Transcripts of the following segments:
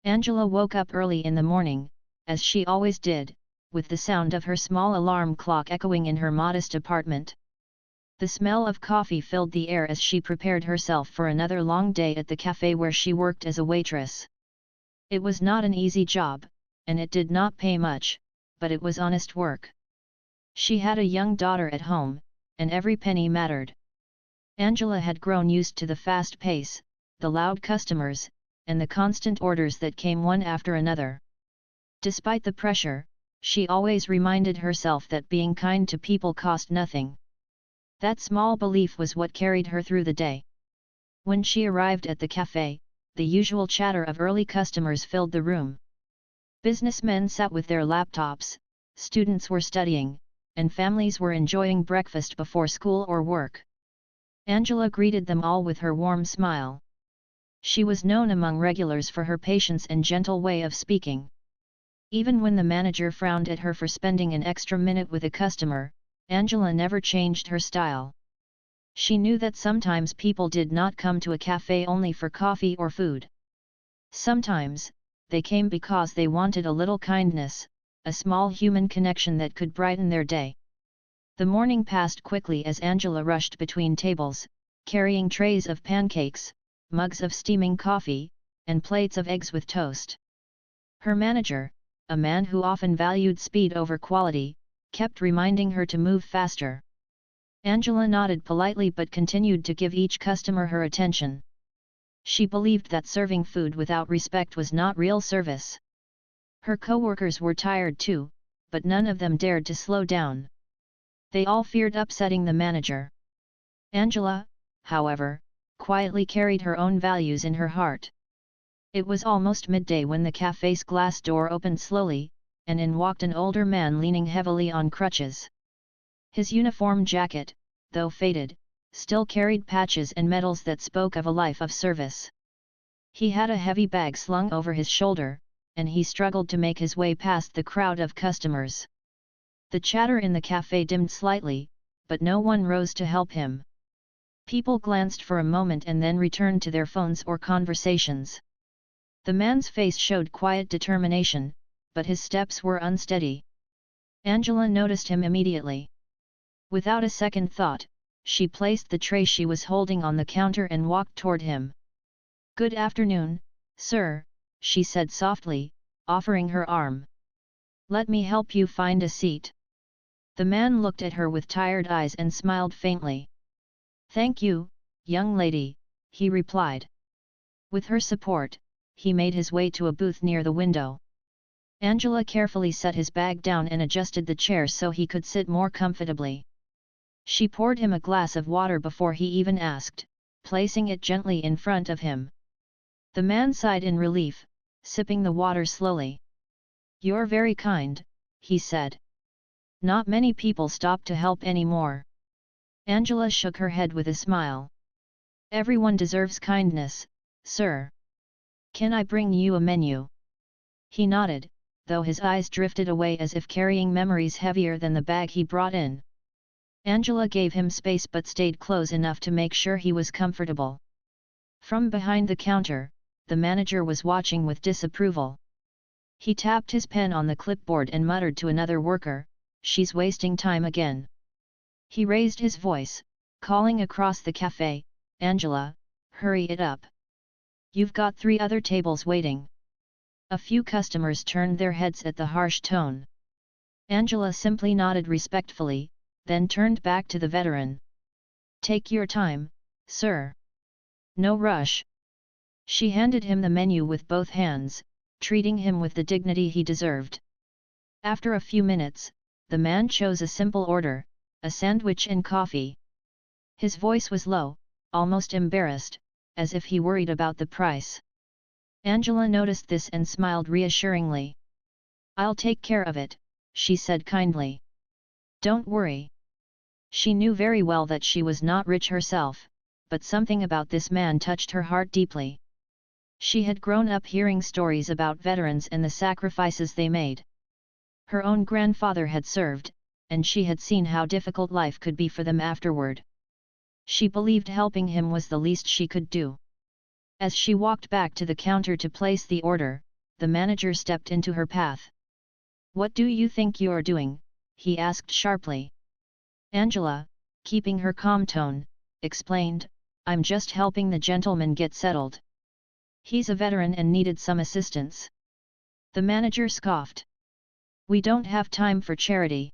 Angela woke up early in the morning, as she always did, with the sound of her small alarm clock echoing in her modest apartment. The smell of coffee filled the air as she prepared herself for another long day at the cafe where she worked as a waitress. It was not an easy job, and it did not pay much, but it was honest work. She had a young daughter at home, and every penny mattered. Angela had grown used to the fast pace, the loud customers, and the constant orders that came one after another. Despite the pressure, she always reminded herself that being kind to people cost nothing. That small belief was what carried her through the day. When she arrived at the cafe, the usual chatter of early customers filled the room. Businessmen sat with their laptops, students were studying, and families were enjoying breakfast before school or work. Angela greeted them all with her warm smile. She was known among regulars for her patience and gentle way of speaking. Even when the manager frowned at her for spending an extra minute with a customer, Angela never changed her style. She knew that sometimes people did not come to a cafe only for coffee or food. Sometimes, they came because they wanted a little kindness, a small human connection that could brighten their day. The morning passed quickly as Angela rushed between tables, carrying trays of pancakes, mugs of steaming coffee, and plates of eggs with toast. Her manager, a man who often valued speed over quality, kept reminding her to move faster. Angela nodded politely but continued to give each customer her attention. She believed that serving food without respect was not real service. Her co-workers were tired too, but none of them dared to slow down. They all feared upsetting the manager. Angela, however, quietly carried her own values in her heart. It was almost midday when the cafe's glass door opened slowly, and in walked an older man leaning heavily on crutches. His uniform jacket, though faded, still carried patches and medals that spoke of a life of service. He had a heavy bag slung over his shoulder, and he struggled to make his way past the crowd of customers. The chatter in the cafe dimmed slightly, but no one rose to help him. People glanced for a moment and then returned to their phones or conversations. The man's face showed quiet determination, but his steps were unsteady. Angela noticed him immediately. Without a second thought, she placed the tray she was holding on the counter and walked toward him. "Good afternoon, sir," she said softly, offering her arm. "Let me help you find a seat." The man looked at her with tired eyes and smiled faintly. "Thank you, young lady," he replied. With her support, he made his way to a booth near the window. Angela carefully set his bag down and adjusted the chair so he could sit more comfortably. She poured him a glass of water before he even asked, placing it gently in front of him. The man sighed in relief, sipping the water slowly. "You're very kind," he said. "Not many people stop to help anymore." Angela shook her head with a smile. "Everyone deserves kindness, sir. Can I bring you a menu?" He nodded, though his eyes drifted away as if carrying memories heavier than the bag he brought in. Angela gave him space but stayed close enough to make sure he was comfortable. From behind the counter, the manager was watching with disapproval. He tapped his pen on the clipboard and muttered to another worker, "She's wasting time again." He raised his voice, calling across the cafe, "Angela, hurry it up. You've got 3 other tables waiting." A few customers turned their heads at the harsh tone. Angela simply nodded respectfully, then turned back to the veteran. "Take your time, sir. No rush." She handed him the menu with both hands, treating him with the dignity he deserved. After a few minutes, the man chose a simple order, a sandwich and coffee. His voice was low, almost embarrassed, as if he worried about the price. Angela noticed this and smiled reassuringly. "I'll take care of it," she said kindly. "Don't worry." She knew very well that she was not rich herself, but something about this man touched her heart deeply. She had grown up hearing stories about veterans and the sacrifices they made. Her own grandfather had served, and she had seen how difficult life could be for them afterward. She believed helping him was the least she could do. As she walked back to the counter to place the order, the manager stepped into her path. "What do you think you're doing?" he asked sharply. Angela, keeping her calm tone, explained, "I'm just helping the gentleman get settled. He's a veteran and needed some assistance." The manager scoffed. "We don't have time for charity.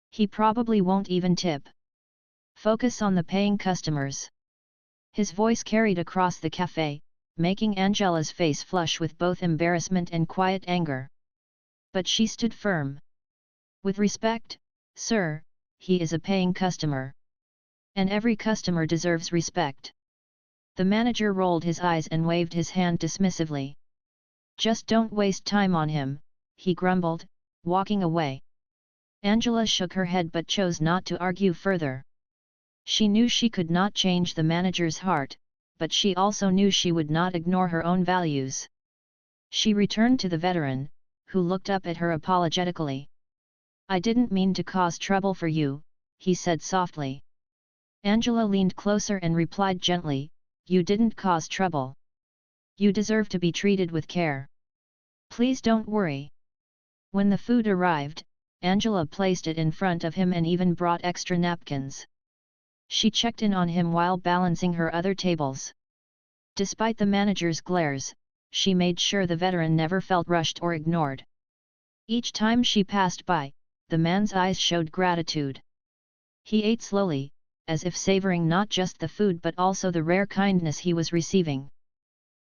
He probably won't even tip. Focus on the paying customers." His voice carried across the cafe, making Angela's face flush with both embarrassment and quiet anger. But she stood firm. "With respect, sir, he is a paying customer. And every customer deserves respect." The manager rolled his eyes and waved his hand dismissively. "Just don't waste time on him," he grumbled, walking away. Angela shook her head but chose not to argue further. She knew she could not change the manager's heart, but she also knew she would not ignore her own values. She returned to the veteran, who looked up at her apologetically. "I didn't mean to cause trouble for you," he said softly. Angela leaned closer and replied gently, "You didn't cause trouble. You deserve to be treated with care. Please don't worry." When the food arrived, Angela placed it in front of him and even brought extra napkins. She checked in on him while balancing her other tables. Despite the manager's glares, she made sure the veteran never felt rushed or ignored. Each time she passed by, the man's eyes showed gratitude. He ate slowly, as if savoring not just the food but also the rare kindness he was receiving.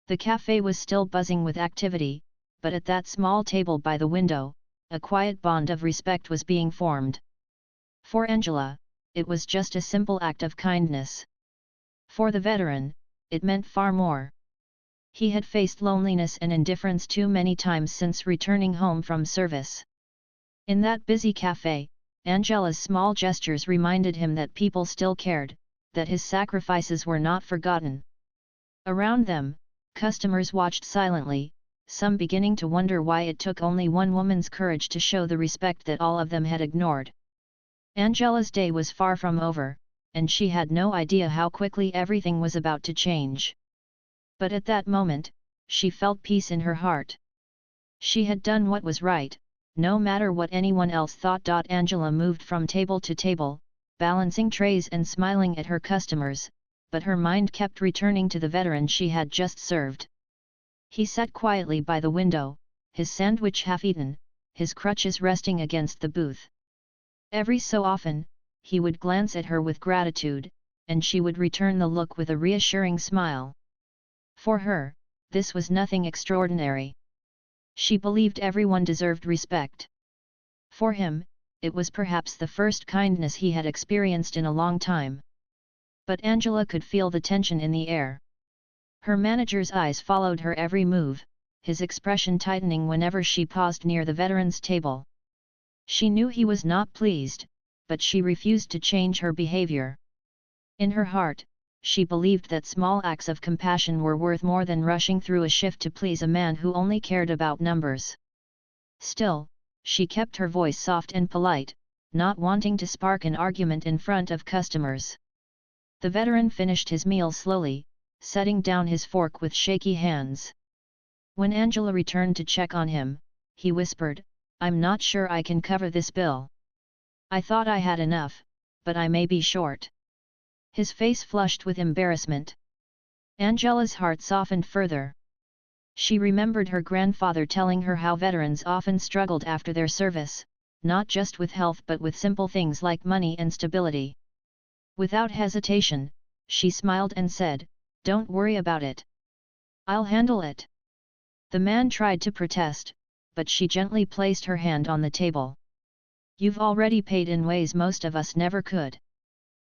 The cafe was still buzzing with activity, but at that small table by the window, a quiet bond of respect was being formed. For Angela, it was just a simple act of kindness. For the veteran, it meant far more. He had faced loneliness and indifference too many times since returning home from service. In that busy cafe, Angela's small gestures reminded him that people still cared, that his sacrifices were not forgotten. Around them, customers watched silently, some beginning to wonder why it took only one woman's courage to show the respect that all of them had ignored. Angela's day was far from over, and she had no idea how quickly everything was about to change. But at that moment, she felt peace in her heart. She had done what was right, no matter what anyone else thought. Angela moved from table to table, balancing trays and smiling at her customers, but her mind kept returning to the veteran she had just served. He sat quietly by the window, his sandwich half-eaten, his crutches resting against the booth. Every so often, he would glance at her with gratitude, and she would return the look with a reassuring smile. For her, this was nothing extraordinary. She believed everyone deserved respect. For him, it was perhaps the first kindness he had experienced in a long time. But Angela could feel the tension in the air. Her manager's eyes followed her every move, his expression tightening whenever she paused near the veteran's table. She knew he was not pleased, but she refused to change her behavior. In her heart, she believed that small acts of compassion were worth more than rushing through a shift to please a man who only cared about numbers. Still, she kept her voice soft and polite, not wanting to spark an argument in front of customers. The veteran finished his meal slowly, setting down his fork with shaky hands. When Angela returned to check on him, he whispered, "I'm not sure I can cover this bill. I thought I had enough, but I may be short." His face flushed with embarrassment. Angela's heart softened further. She remembered her grandfather telling her how veterans often struggled after their service, not just with health but with simple things like money and stability. Without hesitation, she smiled and said, "Don't worry about it. I'll handle it." The man tried to protest, but she gently placed her hand on the table. "You've already paid in ways most of us never could.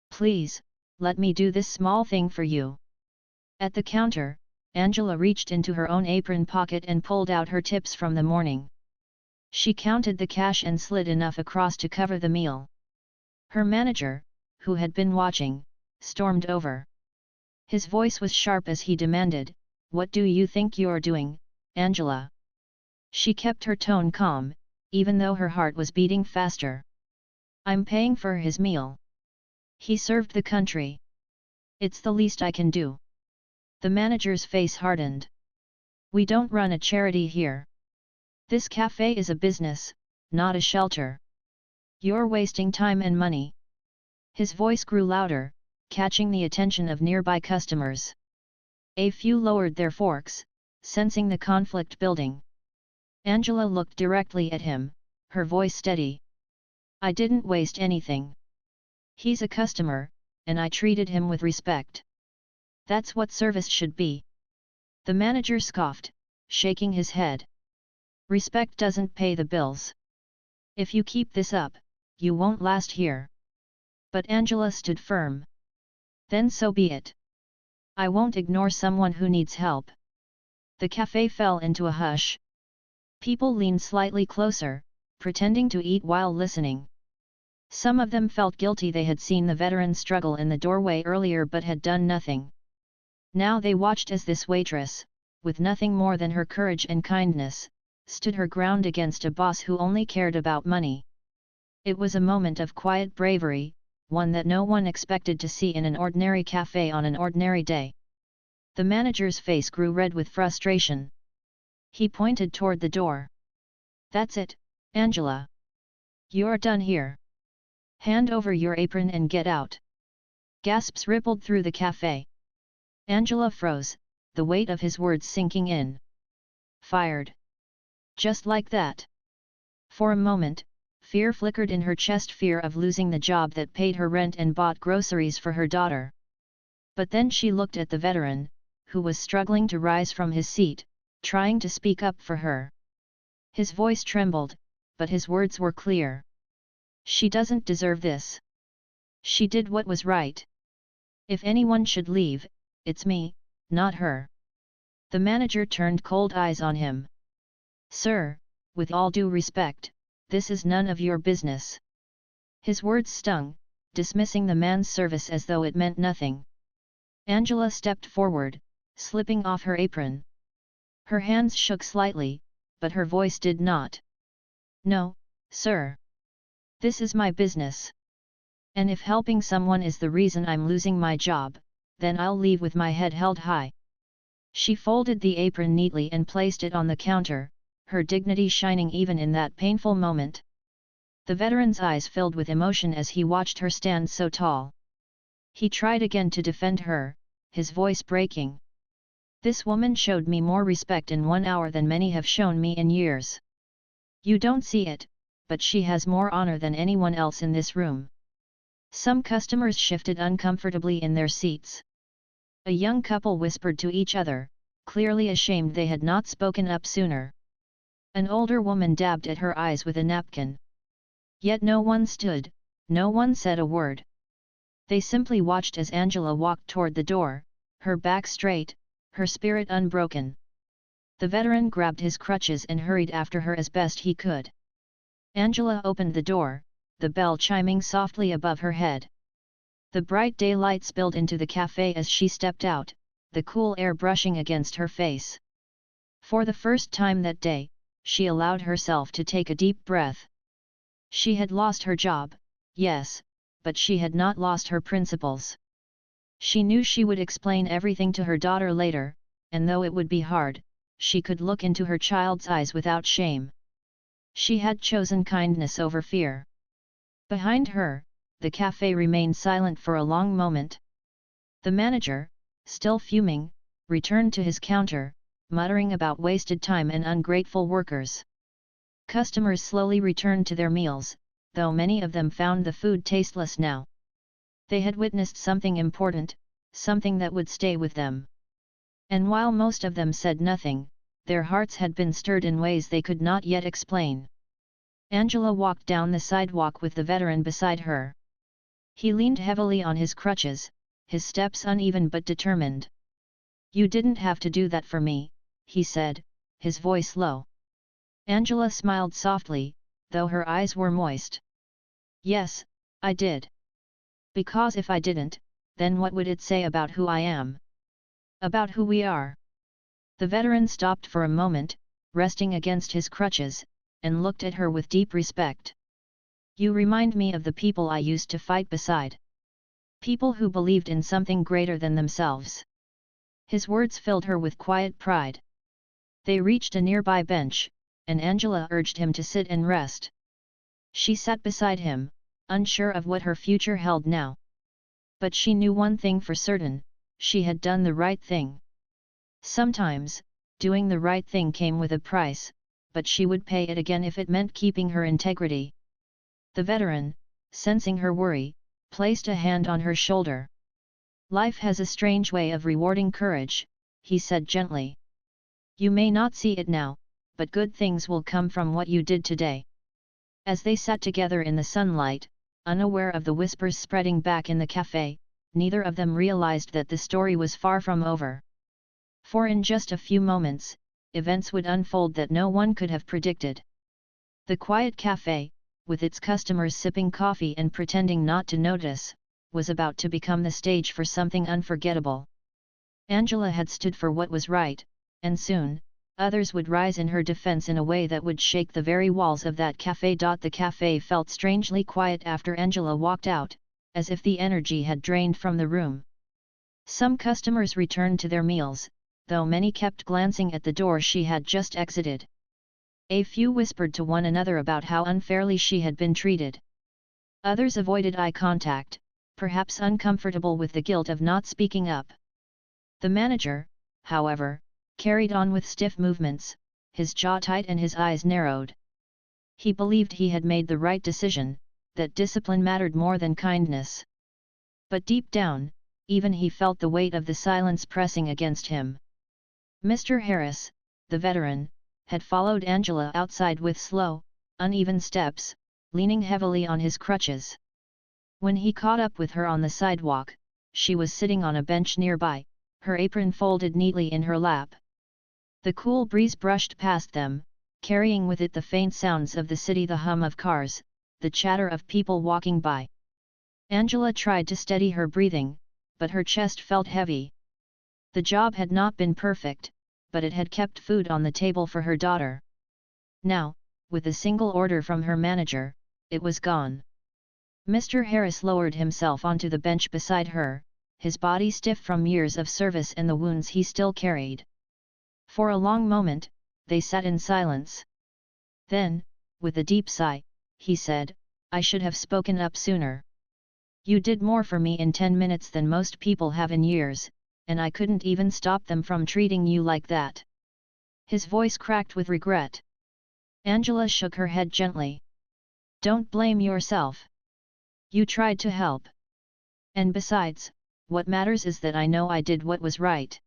Please, let me do this small thing for you." At the counter, Angela reached into her own apron pocket and pulled out her tips from the morning. She counted the cash and slid enough across to cover the meal. Her manager, who had been watching, stormed over. His voice was sharp as he demanded, "What do you think you're doing, Angela?" She kept her tone calm, even though her heart was beating faster. "I'm paying for his meal. He served the country. It's the least I can do." The manager's face hardened. "We don't run a charity here." This cafe is a business, not a shelter. You're wasting time and money. His voice grew louder, catching the attention of nearby customers. A few lowered their forks, sensing the conflict building. Angela looked directly at him, her voice steady. I didn't waste anything. He's a customer, and I treated him with respect. That's what service should be. The manager scoffed, shaking his head. Respect doesn't pay the bills. If you keep this up, you won't last here. But Angela stood firm. Then so be it. I won't ignore someone who needs help. The cafe fell into a hush. People leaned slightly closer, pretending to eat while listening. Some of them felt guilty they had seen the veteran struggle in the doorway earlier but had done nothing. Now they watched as this waitress, with nothing more than her courage and kindness, stood her ground against a boss who only cared about money. It was a moment of quiet bravery, one that no one expected to see in an ordinary cafe on an ordinary day. The manager's face grew red with frustration. He pointed toward the door. That's it, Angela. You're done here. Hand over your apron and get out. Gasps rippled through the cafe. Angela froze, the weight of his words sinking in. Fired. Just like that. For a moment, fear flickered in her chest, fear of losing the job that paid her rent and bought groceries for her daughter. But then she looked at the veteran, who was struggling to rise from his seat, trying to speak up for her. His voice trembled, but his words were clear. She doesn't deserve this. She did what was right. If anyone should leave, it's me, not her. The manager turned cold eyes on him. Sir, with all due respect, this is none of your business. His words stung, dismissing the man's service as though it meant nothing. Angela stepped forward, slipping off her apron. Her hands shook slightly, but her voice did not. No, sir. This is my business. And if helping someone is the reason I'm losing my job, then I'll leave with my head held high. She folded the apron neatly and placed it on the counter, her dignity shining even in that painful moment. The veteran's eyes filled with emotion as he watched her stand so tall. He tried again to defend her, his voice breaking. This woman showed me more respect in 1 hour than many have shown me in years. You don't see it, but she has more honor than anyone else in this room. Some customers shifted uncomfortably in their seats. A young couple whispered to each other, clearly ashamed they had not spoken up sooner. An older woman dabbed at her eyes with a napkin. Yet no one stood, no one said a word. They simply watched as Angela walked toward the door, her back straight, her spirit unbroken. The veteran grabbed his crutches and hurried after her as best he could. Angela opened the door, the bell chiming softly above her head. The bright daylight spilled into the cafe as she stepped out, the cool air brushing against her face. For the first time that day, she allowed herself to take a deep breath. She had lost her job, yes, but she had not lost her principles. She knew she would explain everything to her daughter later, and though it would be hard, she could look into her child's eyes without shame. She had chosen kindness over fear. Behind her, the cafe remained silent for a long moment. The manager, still fuming, returned to his counter, muttering about wasted time and ungrateful workers. Customers slowly returned to their meals, though many of them found the food tasteless now. They had witnessed something important, something that would stay with them. And while most of them said nothing, their hearts had been stirred in ways they could not yet explain. Angela walked down the sidewalk with the veteran beside her. He leaned heavily on his crutches, his steps uneven but determined. You didn't have to do that for me, he said, his voice low. Angela smiled softly, though her eyes were moist. Yes, I did. Because if I didn't, then what would it say about who I am? About who we are? The veteran stopped for a moment, resting against his crutches, and looked at her with deep respect. You remind me of the people I used to fight beside. People who believed in something greater than themselves. His words filled her with quiet pride. They reached a nearby bench, and Angela urged him to sit and rest. She sat beside him, unsure of what her future held now. But she knew one thing for certain: she had done the right thing. Sometimes, doing the right thing came with a price, but she would pay it again if it meant keeping her integrity. The veteran, sensing her worry, placed a hand on her shoulder. "Life has a strange way of rewarding courage," he said gently. "You may not see it now, but good things will come from what you did today." As they sat together in the sunlight, unaware of the whispers spreading back in the café, neither of them realized that the story was far from over. For in just a few moments, events would unfold that no one could have predicted. The quiet café, with its customers sipping coffee and pretending not to notice, was about to become the stage for something unforgettable. Angela had stood for what was right, and soon, others would rise in her defense in a way that would shake the very walls of that café. The café felt strangely quiet after Angela walked out, as if the energy had drained from the room. Some customers returned to their meals, though many kept glancing at the door she had just exited. A few whispered to one another about how unfairly she had been treated. Others avoided eye contact, perhaps uncomfortable with the guilt of not speaking up. The manager, however, carried on with stiff movements, his jaw tight and his eyes narrowed. He believed he had made the right decision, that discipline mattered more than kindness. But deep down, even he felt the weight of the silence pressing against him. Mr. Harris, the veteran, had followed Angela outside with slow, uneven steps, leaning heavily on his crutches. When he caught up with her on the sidewalk, she was sitting on a bench nearby, her apron folded neatly in her lap. The cool breeze brushed past them, carrying with it the faint sounds of the city, the hum of cars, the chatter of people walking by. Angela tried to steady her breathing, but her chest felt heavy. The job had not been perfect, but it had kept food on the table for her daughter. Now, with a single order from her manager, it was gone. Mr. Harris lowered himself onto the bench beside her, his body stiff from years of service and the wounds he still carried. For a long moment, they sat in silence. Then, with a deep sigh, he said, "I should have spoken up sooner. You did more for me in 10 minutes than most people have in years, and I couldn't even stop them from treating you like that." His voice cracked with regret. Angela shook her head gently. "Don't blame yourself. You tried to help. And besides, what matters is that I know I did what was right.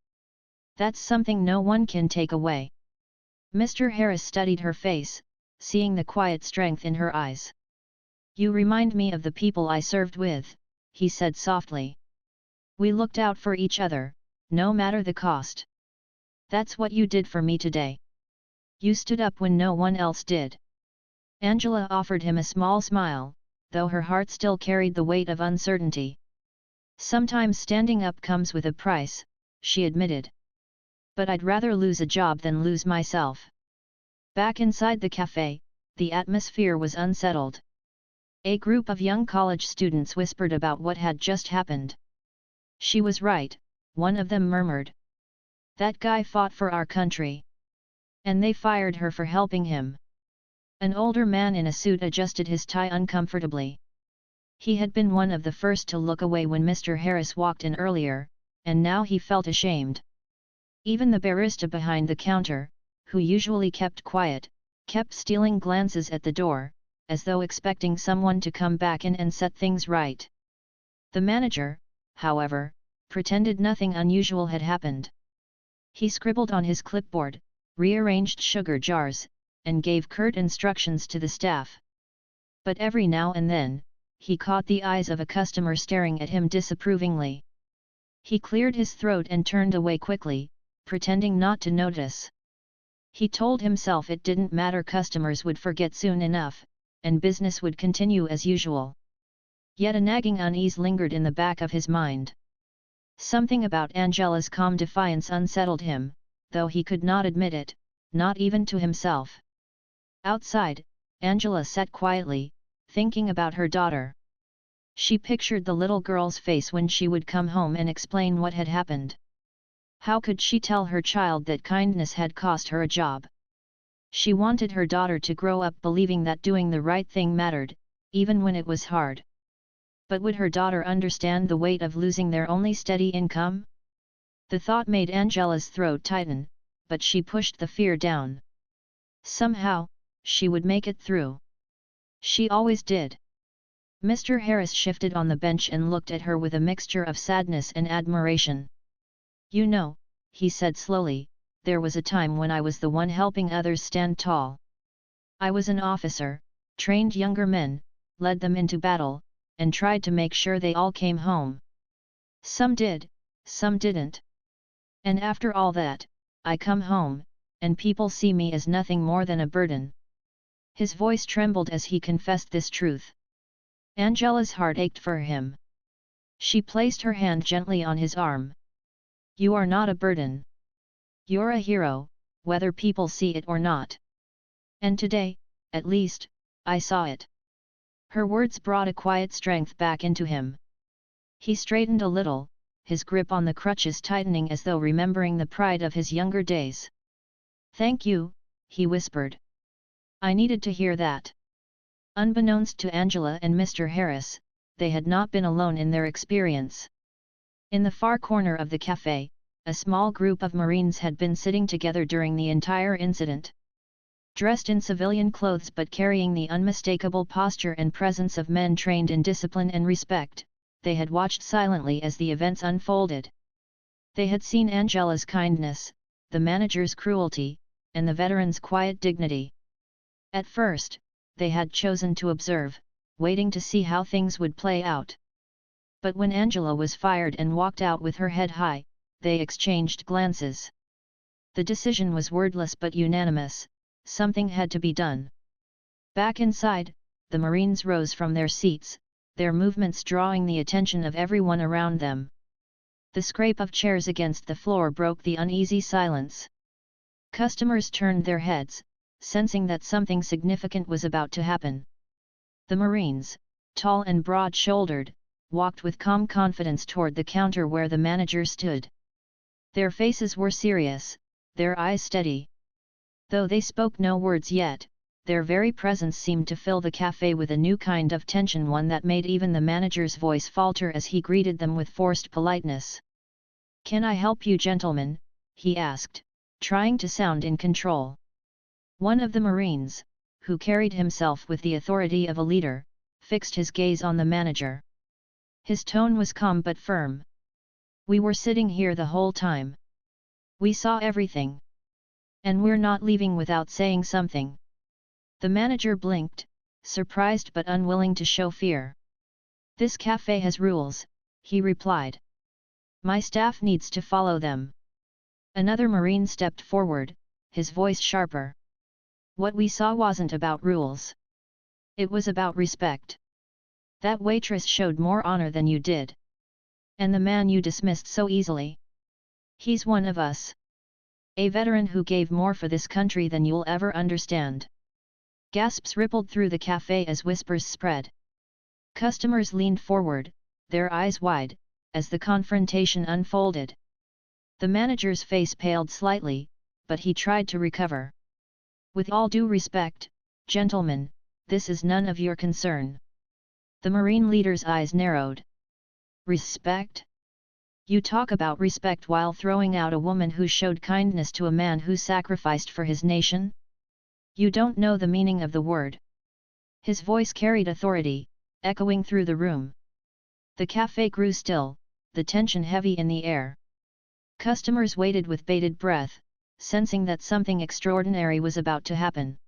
That's something no one can take away." Mr. Harris studied her face, seeing the quiet strength in her eyes. "You remind me of the people I served with," he said softly. "We looked out for each other, no matter the cost. That's what you did for me today. You stood up when no one else did." Angela offered him a small smile, though her heart still carried the weight of uncertainty. "Sometimes standing up comes with a price," she admitted. "But I'd rather lose a job than lose myself." Back inside the café, the atmosphere was unsettled. A group of young college students whispered about what had just happened. "She was right," one of them murmured. "That guy fought for our country. And they fired her for helping him." An older man in a suit adjusted his tie uncomfortably. He had been one of the first to look away when Mr. Harris walked in earlier, and now he felt ashamed. Even the barista behind the counter, who usually kept quiet, kept stealing glances at the door, as though expecting someone to come back in and set things right. The manager, however, pretended nothing unusual had happened. He scribbled on his clipboard, rearranged sugar jars, and gave curt instructions to the staff. But every now and then, he caught the eyes of a customer staring at him disapprovingly. He cleared his throat and turned away quickly, pretending not to notice. He told himself it didn't matter, customers would forget soon enough, and business would continue as usual. Yet a nagging unease lingered in the back of his mind. Something about Angela's calm defiance unsettled him, though he could not admit it, not even to himself. Outside, Angela sat quietly, thinking about her daughter. She pictured the little girl's face when she would come home and explain what had happened. How could she tell her child that kindness had cost her a job? She wanted her daughter to grow up believing that doing the right thing mattered, even when it was hard. But would her daughter understand the weight of losing their only steady income? The thought made Angela's throat tighten, but she pushed the fear down. Somehow, she would make it through. She always did. Mr. Harris shifted on the bench and looked at her with a mixture of sadness and admiration. You know, he said slowly, there was a time when I was the one helping others stand tall. I was an officer, trained younger men, led them into battle, and tried to make sure they all came home. Some did, some didn't. And after all that, I come home, and people see me as nothing more than a burden. His voice trembled as he confessed this truth. Angela's heart ached for him. She placed her hand gently on his arm. You are not a burden. You're a hero, whether people see it or not. And today, at least, I saw it. Her words brought a quiet strength back into him. He straightened a little, his grip on the crutches tightening as though remembering the pride of his younger days. Thank you, he whispered. I needed to hear that. Unbeknownst to Angela and Mr. Harris, they had not been alone in their experience. In the far corner of the cafe, a small group of Marines had been sitting together during the entire incident. Dressed in civilian clothes but carrying the unmistakable posture and presence of men trained in discipline and respect, they had watched silently as the events unfolded. They had seen Angela's kindness, the manager's cruelty, and the veteran's quiet dignity. At first, they had chosen to observe, waiting to see how things would play out. But when Angela was fired and walked out with her head high, they exchanged glances. The decision was wordless but unanimous. Something had to be done. Back inside, the Marines rose from their seats, their movements drawing the attention of everyone around them. The scrape of chairs against the floor broke the uneasy silence. Customers turned their heads, sensing that something significant was about to happen. The Marines, tall and broad-shouldered, walked with calm confidence toward the counter where the manager stood. Their faces were serious, their eyes steady. Though they spoke no words yet, their very presence seemed to fill the cafe with a new kind of tension, one that made even the manager's voice falter as he greeted them with forced politeness. "Can I help you, gentlemen?" he asked, trying to sound in control. One of the Marines, who carried himself with the authority of a leader, fixed his gaze on the manager. His tone was calm but firm. "We were sitting here the whole time. We saw everything. And we're not leaving without saying something." The manager blinked, surprised but unwilling to show fear. "This cafe has rules," he replied. "My staff needs to follow them." Another Marine stepped forward, his voice sharper. "What we saw wasn't about rules. It was about respect. That waitress showed more honor than you did. And the man you dismissed so easily. He's one of us. A veteran who gave more for this country than you'll ever understand." Gasps rippled through the cafe as whispers spread. Customers leaned forward, their eyes wide, as the confrontation unfolded. The manager's face paled slightly, but he tried to recover. "With all due respect, gentlemen, this is none of your concern." The Marine leader's eyes narrowed. "Respect? You talk about respect while throwing out a woman who showed kindness to a man who sacrificed for his nation? You don't know the meaning of the word." His voice carried authority, echoing through the room. The cafe grew still, the tension heavy in the air. Customers waited with bated breath, sensing that something extraordinary was about to happen.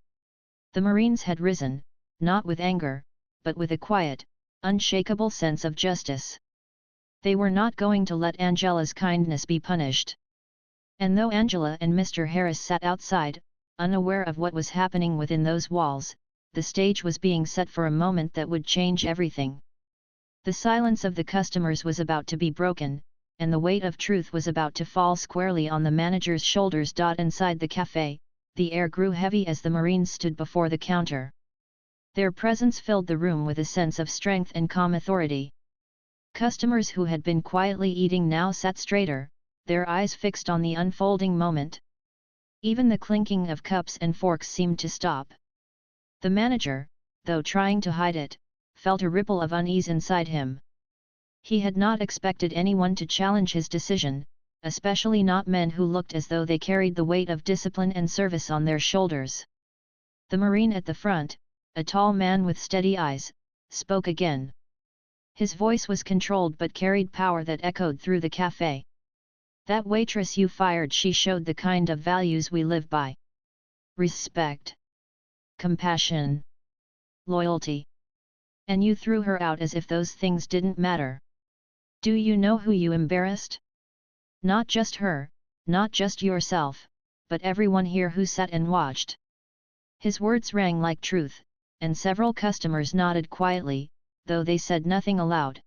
The Marines had risen, not with anger, but with a quiet, unshakable sense of justice. They were not going to let Angela's kindness be punished. And though Angela and Mr. Harris sat outside, unaware of what was happening within those walls, the stage was being set for a moment that would change everything. The silence of the customers was about to be broken, and the weight of truth was about to fall squarely on the manager's shoulders. Inside the cafe, the air grew heavy as the Marines stood before the counter. Their presence filled the room with a sense of strength and calm authority. Customers who had been quietly eating now sat straighter, their eyes fixed on the unfolding moment. Even the clinking of cups and forks seemed to stop. The manager, though trying to hide it, felt a ripple of unease inside him. He had not expected anyone to challenge his decision, especially not men who looked as though they carried the weight of discipline and service on their shoulders. The Marine at the front, a tall man with steady eyes, spoke again. His voice was controlled but carried power that echoed through the cafe. "That waitress you fired, she showed the kind of values we live by. Respect. Compassion. Loyalty. And you threw her out as if those things didn't matter. Do you know who you embarrassed? Not just her, not just yourself, but everyone here who sat and watched." His words rang like truth, and several customers nodded quietly, though they said nothing aloud.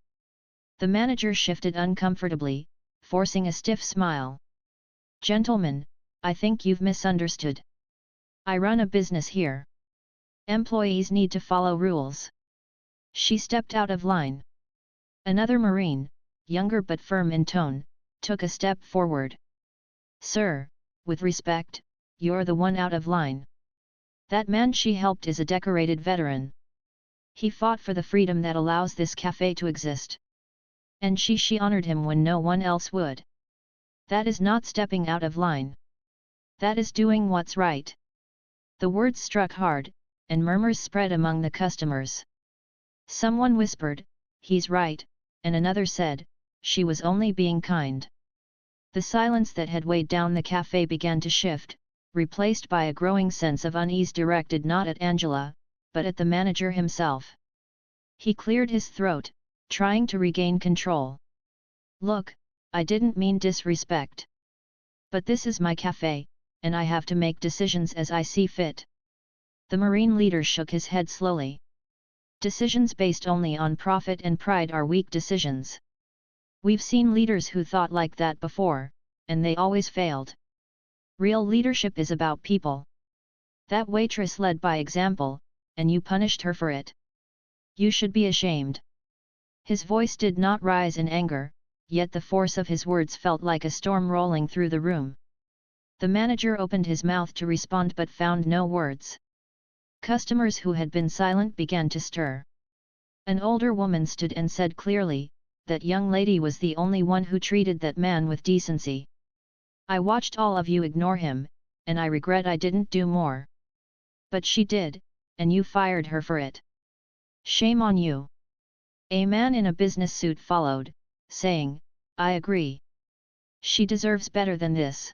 The manager shifted uncomfortably, forcing a stiff smile. "Gentlemen, I think you've misunderstood. I run a business here. Employees need to follow rules." She stepped out of line. Another Marine, younger but firm in tone, took a step forward. "Sir, with respect, you're the one out of line. That man she helped is a decorated veteran. He fought for the freedom that allows this cafe to exist. And she honored him when no one else would. That is not stepping out of line. That is doing what's right." The words struck hard, and murmurs spread among the customers. Someone whispered, "He's right," and another said, "She was only being kind." The silence that had weighed down the cafe began to shift, replaced by a growing sense of unease directed not at Angela, but at the manager himself. He cleared his throat, trying to regain control. "Look, I didn't mean disrespect. But this is my cafe, and I have to make decisions as I see fit." The Marine leader shook his head slowly. "Decisions based only on profit and pride are weak decisions. We've seen leaders who thought like that before, and they always failed. Real leadership is about people. That waitress led by example, and you punished her for it. You should be ashamed." His voice did not rise in anger, yet the force of his words felt like a storm rolling through the room. The manager opened his mouth to respond but found no words. Customers who had been silent began to stir. An older woman stood and said clearly, "That young lady was the only one who treated that man with decency. I watched all of you ignore him, and I regret I didn't do more. But she did, and you fired her for it. Shame on you." A man in a business suit followed, saying, "I agree. She deserves better than this."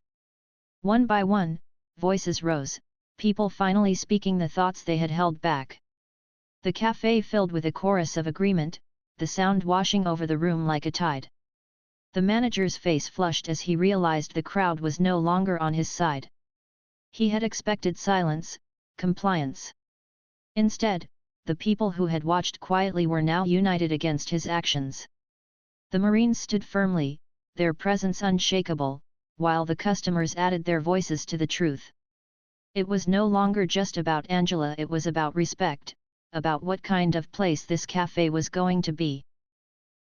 One by one, voices rose, people finally speaking the thoughts they had held back. The cafe filled with a chorus of agreement, the sound washing over the room like a tide. The manager's face flushed as he realized the crowd was no longer on his side. He had expected silence, compliance. Instead, the people who had watched quietly were now united against his actions. The Marines stood firmly, their presence unshakable, while the customers added their voices to the truth. It was no longer just about Angela, it was about respect, about what kind of place this cafe was going to be.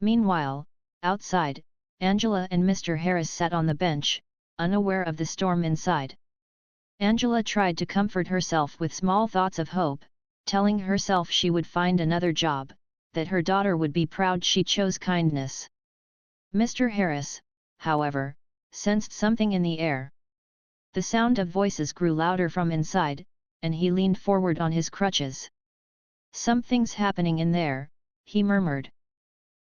Meanwhile, outside, Angela and Mr. Harris sat on the bench, unaware of the storm inside. Angela tried to comfort herself with small thoughts of hope, telling herself she would find another job, that her daughter would be proud she chose kindness. Mr. Harris, however, sensed something in the air. The sound of voices grew louder from inside, and he leaned forward on his crutches. "Something's happening in there," he murmured.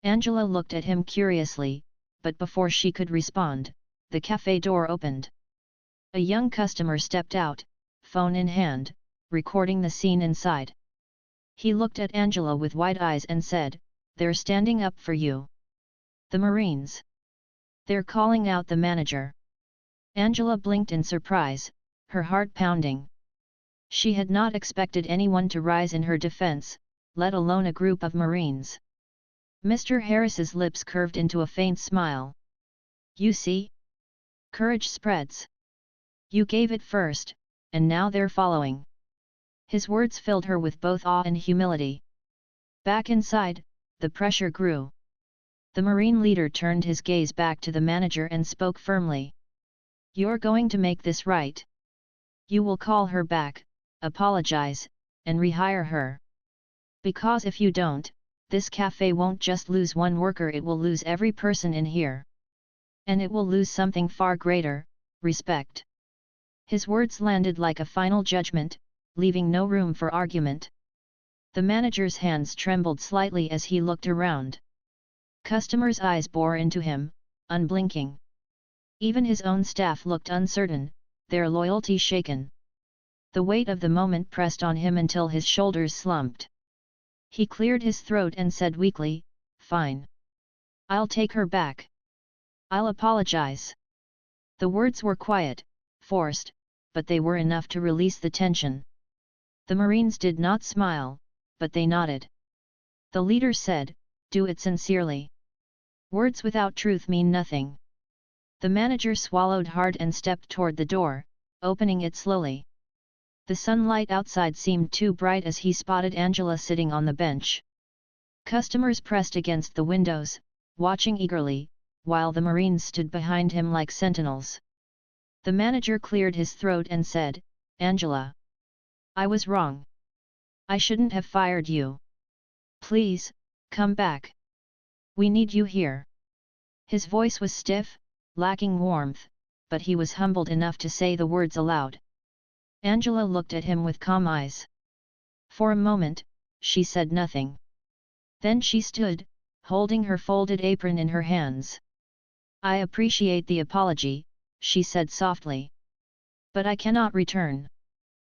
Angela looked at him curiously, but before she could respond, the cafe door opened. A young customer stepped out, phone in hand, recording the scene inside. He looked at Angela with wide eyes and said, "They're standing up for you. The Marines. They're calling out the manager." Angela blinked in surprise, her heart pounding. She had not expected anyone to rise in her defense, let alone a group of Marines. Mr. Harris's lips curved into a faint smile. "You see? Courage spreads. You gave it first, and now they're following." His words filled her with both awe and humility. Back inside, the pressure grew. The Marine leader turned his gaze back to the manager and spoke firmly. "You're going to make this right. You will call her back, apologize, and rehire her. Because if you don't, this cafe won't just lose one worker, it will lose every person in here. And it will lose something far greater, respect. His words landed like a final judgment, leaving no room for argument. The manager's hands trembled slightly as he looked around. Customers' eyes bore into him, unblinking. Even his own staff looked uncertain, their loyalty shaken. The weight of the moment pressed on him until his shoulders slumped. He cleared his throat and said weakly, "Fine. I'll take her back. I'll apologize." The words were quiet, forced, but they were enough to release the tension. The Marines did not smile, but they nodded. The leader said, "Do it sincerely. Words without truth mean nothing." The manager swallowed hard and stepped toward the door, opening it slowly. The sunlight outside seemed too bright as he spotted Angela sitting on the bench. Customers pressed against the windows, watching eagerly, while the Marines stood behind him like sentinels. The manager cleared his throat and said, "Angela. I was wrong. I shouldn't have fired you. Please, come back. We need you here." His voice was stiff, lacking warmth, but he was humbled enough to say the words aloud. Angela looked at him with calm eyes. For a moment, she said nothing. Then she stood, holding her folded apron in her hands. "I appreciate the apology," she said softly. "But I cannot return.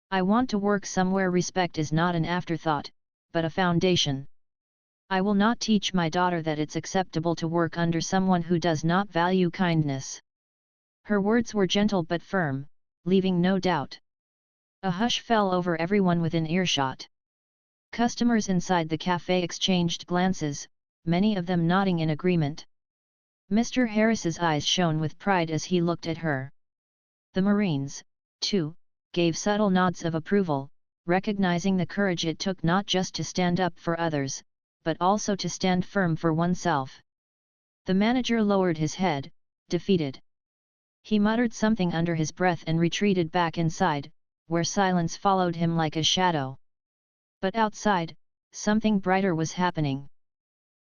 I want to work somewhere respect is not an afterthought, but a foundation. I will not teach my daughter that it's acceptable to work under someone who does not value kindness." Her words were gentle but firm, leaving no doubt. A hush fell over everyone within earshot. Customers inside the cafe exchanged glances, many of them nodding in agreement. Mr. Harris's eyes shone with pride as he looked at her. The Marines, too, gave subtle nods of approval, recognizing the courage it took not just to stand up for others, but also to stand firm for oneself. The manager lowered his head, defeated. He muttered something under his breath and retreated back inside, where silence followed him like a shadow. But outside, something brighter was happening.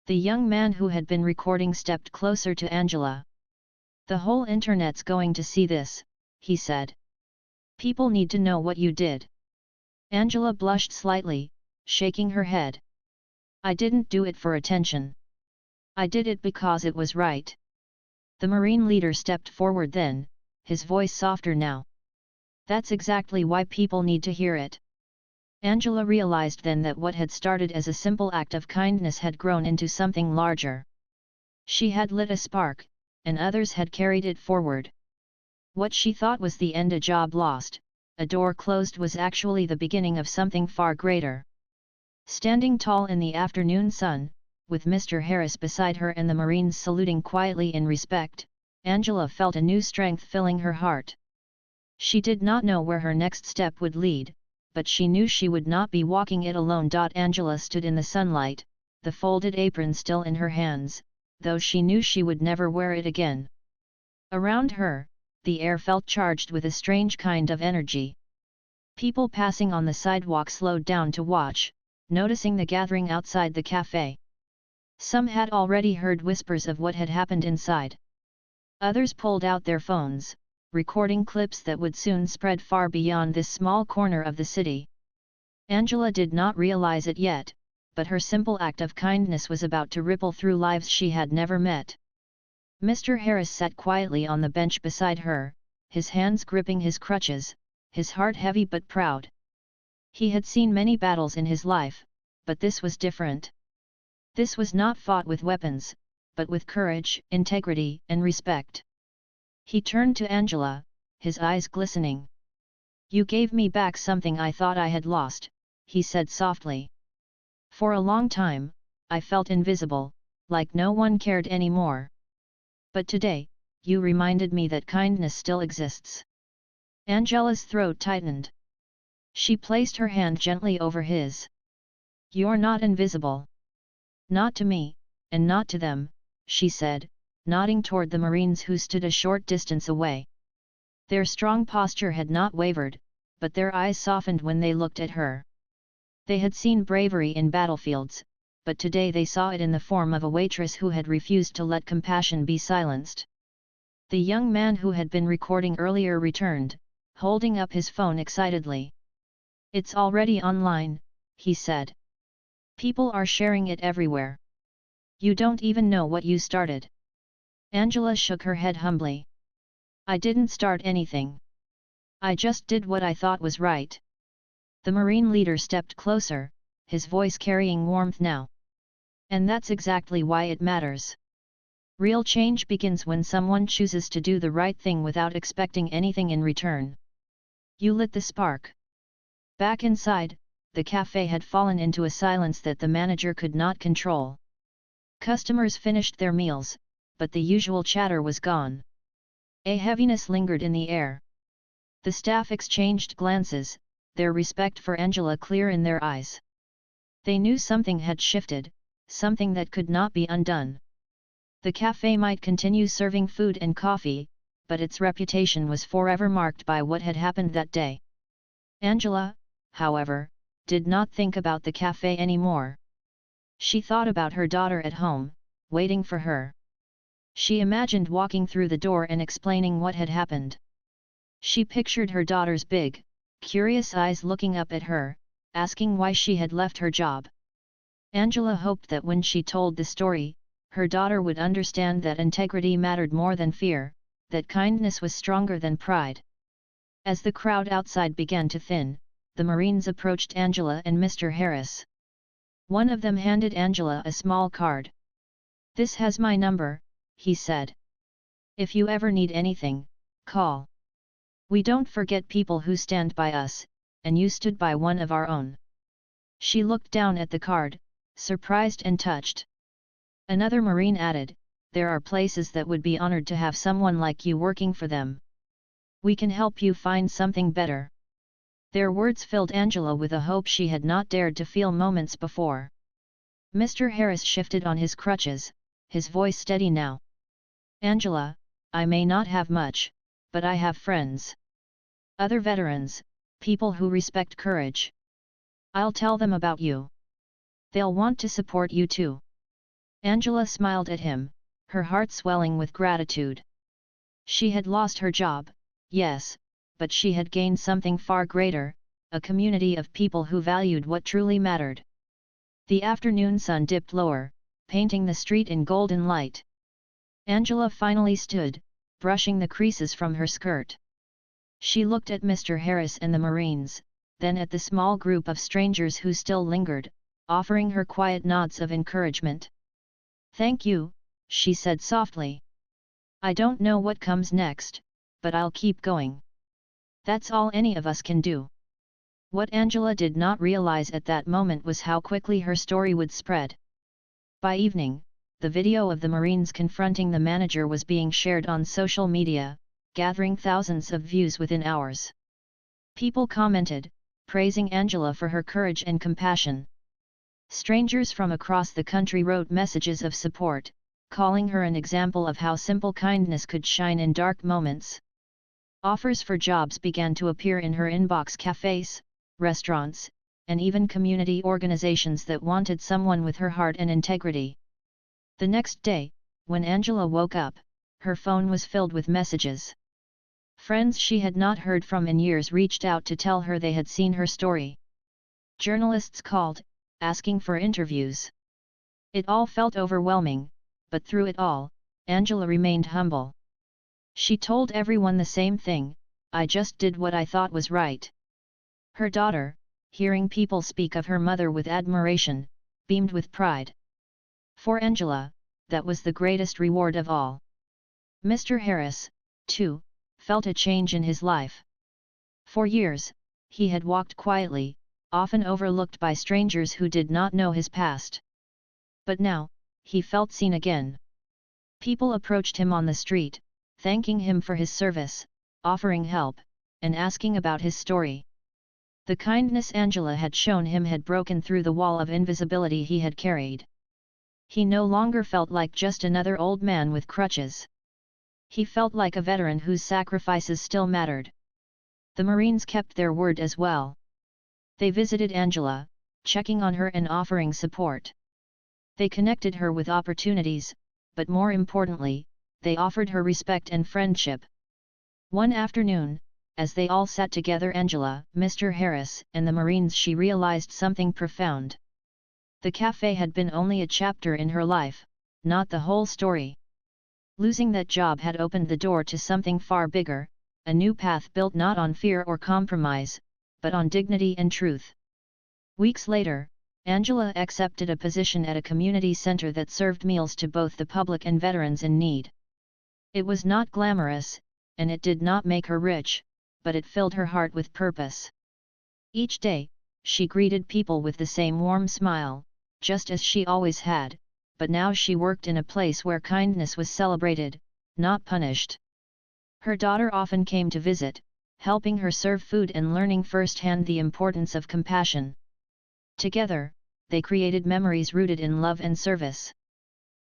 The young man who had been recording stepped closer to Angela. "The whole internet's going to see this," he said. "People need to know what you did." Angela blushed slightly, shaking her head. "I didn't do it for attention. I did it because it was right." The Marine leader stepped forward then, his voice softer now. "That's exactly why people need to hear it." Angela realized then that what had started as a simple act of kindness had grown into something larger. She had lit a spark, and others had carried it forward. What she thought was the end, a job lost, a door closed, was actually the beginning of something far greater. Standing tall in the afternoon sun, with Mr. Harris beside her and the Marines saluting quietly in respect, Angela felt a new strength filling her heart. She did not know where her next step would lead, but she knew she would not be walking it alone. Angela stood in the sunlight, the folded apron still in her hands, though she knew she would never wear it again. Around her, the air felt charged with a strange kind of energy. People passing on the sidewalk slowed down to watch, noticing the gathering outside the cafe. Some had already heard whispers of what had happened inside. Others pulled out their phones, recording clips that would soon spread far beyond this small corner of the city. Angela did not realize it yet, but her simple act of kindness was about to ripple through lives she had never met. Mr. Harris sat quietly on the bench beside her, his hands gripping his crutches, his heart heavy but proud. He had seen many battles in his life, but this was different. This was not fought with weapons, but with courage, integrity, and respect. He turned to Angela, his eyes glistening. "You gave me back something I thought I had lost," he said softly. "For a long time, I felt invisible, like no one cared anymore. But today, you reminded me that kindness still exists." Angela's throat tightened. She placed her hand gently over his. "You're not invisible. Not to me, and not to them," she said, nodding toward the Marines who stood a short distance away. Their strong posture had not wavered, but their eyes softened when they looked at her. They had seen bravery in battlefields, but today they saw it in the form of a waitress who had refused to let compassion be silenced. The young man who had been recording earlier returned, holding up his phone excitedly. "It's already online," he said. "People are sharing it everywhere. You don't even know what you started." Angela shook her head humbly. "I didn't start anything. I just did what I thought was right." The Marine leader stepped closer, his voice carrying warmth now. "And that's exactly why it matters. Real change begins when someone chooses to do the right thing without expecting anything in return." You lit the spark. Back inside, the cafe had fallen into a silence that the manager could not control. Customers finished their meals, but the usual chatter was gone. A heaviness lingered in the air. The staff exchanged glances, their respect for Angela clear in their eyes. They knew something had shifted, something that could not be undone. The cafe might continue serving food and coffee, but its reputation was forever marked by what had happened that day. Angela, however, did not think about the cafe anymore. She thought about her daughter at home, waiting for her. She imagined walking through the door and explaining what had happened. She pictured her daughter's big, curious eyes looking up at her, asking why she had left her job. Angela hoped that when she told the story, her daughter would understand that integrity mattered more than fear, that kindness was stronger than pride. As the crowd outside began to thin, the Marines approached Angela and Mr. Harris. One of them handed Angela a small card. "This has my number," he said. "If you ever need anything, call. We don't forget people who stand by us, and you stood by one of our own." She looked down at the card, surprised and touched. Another Marine added, "There are places that would be honored to have someone like you working for them. We can help you find something better." Their words filled Angela with a hope she had not dared to feel moments before. Mr. Harris shifted on his crutches, his voice steady now. "Angela, I may not have much, but I have friends. Other veterans, people who respect courage. I'll tell them about you. They'll want to support you too." Angela smiled at him, her heart swelling with gratitude. She had lost her job, yes, but she had gained something far greater, a community of people who valued what truly mattered. The afternoon sun dipped lower, painting the street in golden light. Angela finally stood, brushing the creases from her skirt. She looked at Mr. Harris and the Marines, then at the small group of strangers who still lingered, offering her quiet nods of encouragement. "Thank you," she said softly. "I don't know what comes next, but I'll keep going. That's all any of us can do." What Angela did not realize at that moment was how quickly her story would spread. By evening, the video of the Marines confronting the manager was being shared on social media, gathering thousands of views within hours. People commented, praising Angela for her courage and compassion. Strangers from across the country wrote messages of support, calling her an example of how simple kindness could shine in dark moments. Offers for jobs began to appear in her inbox: cafes, restaurants, and even community organizations that wanted someone with her heart and integrity. The next day, when Angela woke up, her phone was filled with messages. Friends she had not heard from in years reached out to tell her they had seen her story. Journalists called, asking for interviews. It all felt overwhelming, but through it all, Angela remained humble. She told everyone the same thing: "I just did what I thought was right." Her daughter, hearing people speak of her mother with admiration, beamed with pride. For Angela, that was the greatest reward of all. Mr. Harris, too, felt a change in his life. For years, he had walked quietly, often overlooked by strangers who did not know his past. But now, he felt seen again. People approached him on the street, thanking him for his service, offering help, and asking about his story. The kindness Angela had shown him had broken through the wall of invisibility he had carried. He no longer felt like just another old man with crutches. He felt like a veteran whose sacrifices still mattered. The Marines kept their word as well. They visited Angela, checking on her and offering support. They connected her with opportunities, but more importantly, they offered her respect and friendship. One afternoon, as they all sat together, Angela, Mr. Harris, and the Marines, she realized something profound. The cafe had been only a chapter in her life, not the whole story. Losing that job had opened the door to something far bigger, a new path built not on fear or compromise, but on dignity and truth. Weeks later, Angela accepted a position at a community center that served meals to both the public and veterans in need. It was not glamorous, and it did not make her rich, but it filled her heart with purpose. Each day, she greeted people with the same warm smile, just as she always had, but now she worked in a place where kindness was celebrated, not punished. Her daughter often came to visit, helping her serve food and learning firsthand the importance of compassion. Together, they created memories rooted in love and service.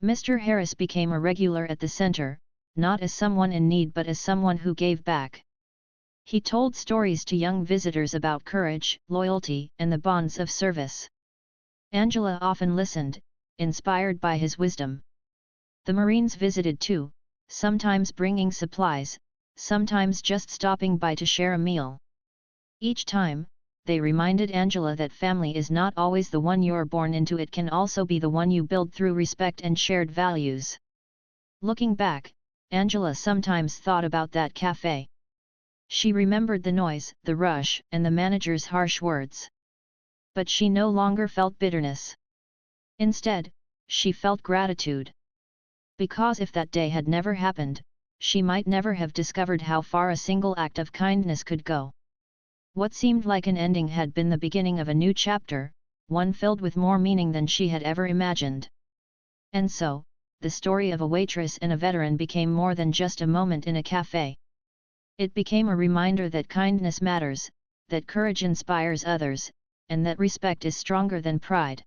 Mr. Harris became a regular at the center, not as someone in need but as someone who gave back. He told stories to young visitors about courage, loyalty, and the bonds of service. Angela often listened, inspired by his wisdom. The Marines visited too, sometimes bringing supplies, sometimes just stopping by to share a meal. Each time, they reminded Angela that family is not always the one you're born into, it can also be the one you build through respect and shared values. Looking back, Angela sometimes thought about that cafe. She remembered the noise, the rush, and the manager's harsh words. But she no longer felt bitterness. Instead, she felt gratitude. Because if that day had never happened, she might never have discovered how far a single act of kindness could go. What seemed like an ending had been the beginning of a new chapter, one filled with more meaning than she had ever imagined. And so, the story of a waitress and a veteran became more than just a moment in a cafe. It became a reminder that kindness matters, that courage inspires others, and that respect is stronger than pride.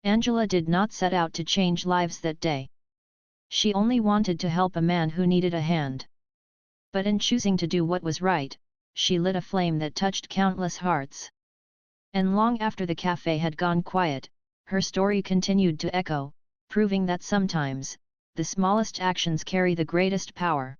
Angela did not set out to change lives that day. She only wanted to help a man who needed a hand. But in choosing to do what was right, she lit a flame that touched countless hearts. And long after the cafe had gone quiet, her story continued to echo, proving that sometimes, the smallest actions carry the greatest power.